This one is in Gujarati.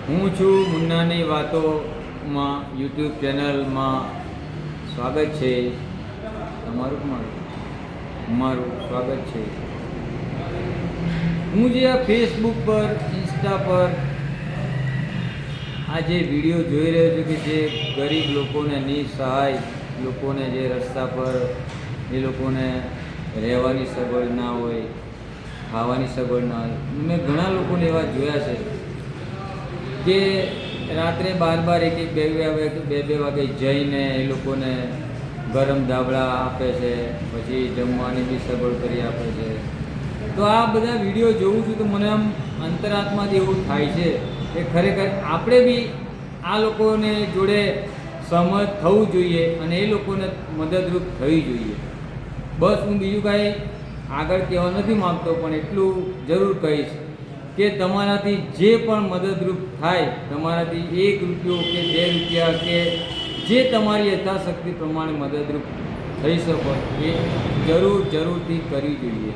હું છું મુન્નાની વાતોમાં યુટ્યુબ ચેનલમાં સ્વાગત છે તમારું. મારું સ્વાગત છે. હું જે આ ફેસબુક પર ઇન્સ્ટા પર આ જે વિડીયો જોઈ રહ્યો છું કે જે ગરીબ લોકોને નિસહાય લોકોને જે રસ્તા પર એ લોકોને રહેવાની સગવડ ના હોય, ખાવાની સગવડ ના હોય, મેં ઘણા લોકોને એવા જોયા છે કે રાત્રે 12 1 વાગે જઈને એ લોકોને ગરમ ધાબળા આપે છે, પછી જમવાની બી સગવડ કરી આપે છે. તો આ બધા વિડીયો જોઉં છું તો મને આમ અંતરાત્માથી એવું થાય છે કે ખરેખર આપણે બી આ લોકોને જોડે સહમત થવું જોઈએ અને એ લોકોને મદદરૂપ થવી જોઈએ. બસ હું બીજું કાંઈ આગળ કહેવા નથી માગતો, પણ એટલું જરૂર કહીશ કે તમારાથી જે પણ મદદરૂપ થાય, તમારાથી 1 રૂપિયો કે 2 રૂપિયા કે જે તમારી યથાશક્તિ પ્રમાણે મદદરૂપ થઈ શકો એ જરૂરથી કરવી જોઈએ.